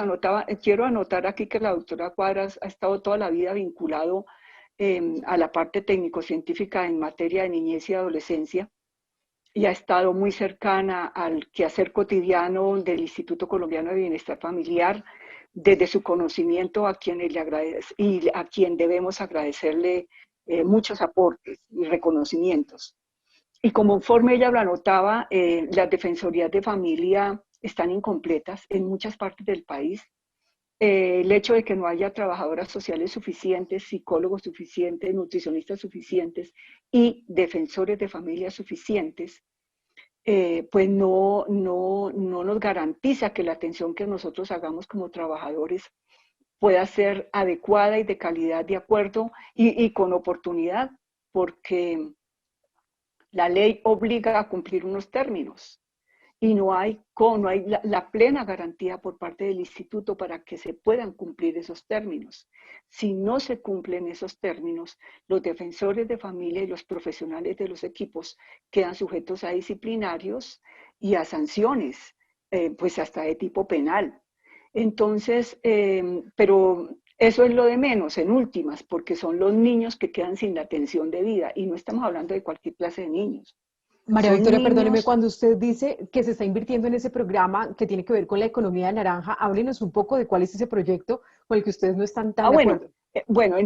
quiero anotar aquí que la doctora Cuadros ha estado toda la vida vinculado a la parte técnico-científica en materia de niñez y adolescencia, y ha estado muy cercana al quehacer cotidiano del Instituto Colombiano de Bienestar Familiar, desde su conocimiento a quienes le agradece y a quien debemos agradecerle muchos aportes y reconocimientos. Y conforme ella lo anotaba, las defensorías de familia están incompletas en muchas partes del país. El hecho de que no haya trabajadoras sociales suficientes, psicólogos suficientes, nutricionistas suficientes y defensores de familia suficientes, pues no nos garantiza que la atención que nosotros hagamos como trabajadores pueda ser adecuada y de calidad, de acuerdo y con oportunidad, porque la ley obliga a cumplir unos términos. Y no hay la plena garantía por parte del instituto para que se puedan cumplir esos términos. Si no se cumplen esos términos, los defensores de familia y los profesionales de los equipos quedan sujetos a disciplinarios y a sanciones, pues hasta de tipo penal. Entonces, pero Eso es lo de menos, en últimas, porque son los niños que quedan sin la atención debida, y no estamos hablando de cualquier clase de niños. María Son Victoria, perdóneme, niños. cuando usted dice que se está invirtiendo en ese programa que tiene que ver con la economía naranja, háblenos un poco de cuál es ese proyecto con el que ustedes no están tan de Bueno, acuerdo.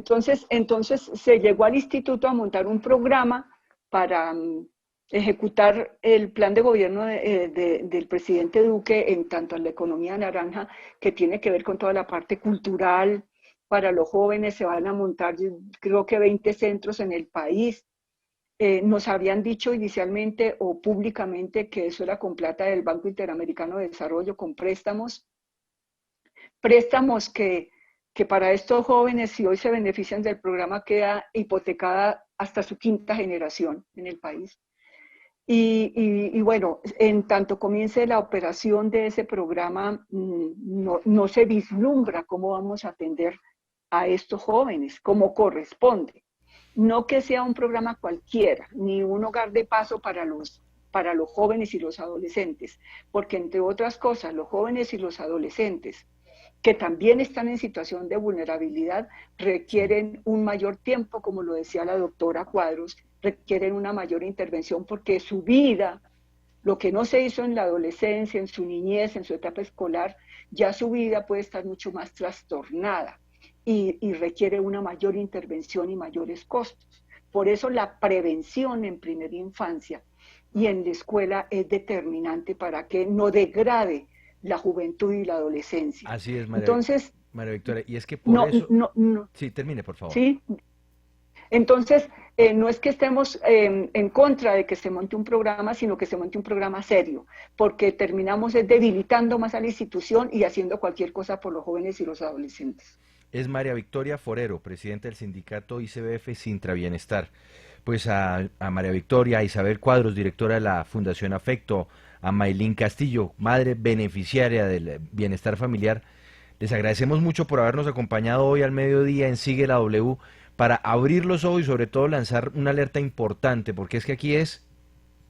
entonces se llegó al instituto a montar un programa para ejecutar el plan de gobierno del presidente Duque en tanto a la economía naranja, que tiene que ver con toda la parte cultural. Para los jóvenes se van a montar, creo que 20 centros en el país. Nos habían dicho inicialmente o públicamente que eso era con plata del Banco Interamericano de Desarrollo, con préstamos que para estos jóvenes, si hoy se benefician del programa, queda hipotecada hasta su quinta generación en el país. Y bueno, en tanto comience la operación de ese programa, no se vislumbra cómo vamos a atender a estos jóvenes, como corresponde. No que sea un programa cualquiera, ni un hogar de paso para los jóvenes y los adolescentes, porque entre otras cosas, los jóvenes y los adolescentes que también están en situación de vulnerabilidad requieren un mayor tiempo, como lo decía la doctora Cuadros, requieren una mayor intervención porque su vida, lo que no se hizo en la adolescencia, en su niñez, en su etapa escolar, ya su vida puede estar mucho más trastornada y requiere una mayor intervención y mayores costos. Por eso la prevención en primera infancia y en la escuela es determinante para que no degrade la juventud y la adolescencia. Así es, María, Entonces, María Victoria, y es que por eso... no. Sí, termine, por favor. Sí. Entonces, no es que estemos en contra de que se monte un programa, sino que se monte un programa serio, porque terminamos debilitando más a la institución y haciendo cualquier cosa por los jóvenes y los adolescentes. Es María Victoria Forero, presidenta del sindicato ICBF Sintra Bienestar. Pues a María Victoria, a Isabel Cuadros, directora de la Fundación Afecto, a Maylin Castillo, madre beneficiaria del bienestar familiar, les agradecemos mucho por habernos acompañado hoy al mediodía en Sigue la W para abrir los ojos y sobre todo lanzar una alerta importante, porque es que aquí es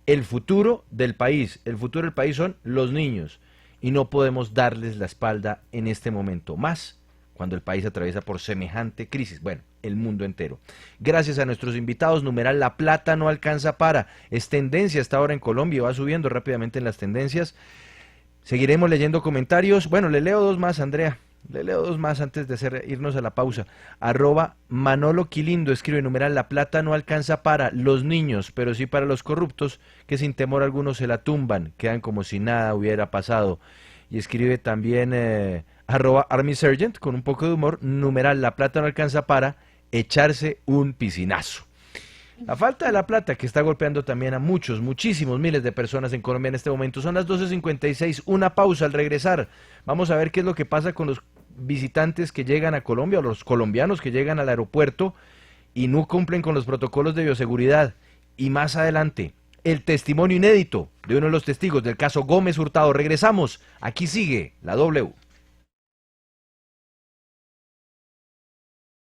el futuro del país. El futuro del país son los niños y no podemos darles la espalda en este momento, más cuando el país atraviesa por semejante crisis. Bueno, el mundo entero. Gracias a nuestros invitados, numeral La Plata no alcanza para. Es tendencia hasta ahora en Colombia, va subiendo rápidamente en las tendencias. Seguiremos leyendo comentarios. Bueno, le leo dos más, Andrea. Le leo dos más antes de irnos a la pausa. @Manolo Quilindo escribe, numeral La Plata no alcanza para los niños, pero sí para los corruptos, que sin temor alguno se la tumban, quedan como si nada hubiera pasado. Y escribe también @Army Sergeant con un poco de humor, numeral La Plata no alcanza para echarse un piscinazo. La falta de la plata que está golpeando también a muchísimos miles de personas en Colombia en este momento. Son las 12:56, una pausa al regresar. Vamos a ver qué es lo que pasa con los visitantes que llegan a Colombia o los colombianos que llegan al aeropuerto y no cumplen con los protocolos de bioseguridad. Y más adelante, el testimonio inédito de uno de los testigos del caso Gómez Hurtado. Regresamos, aquí sigue la W.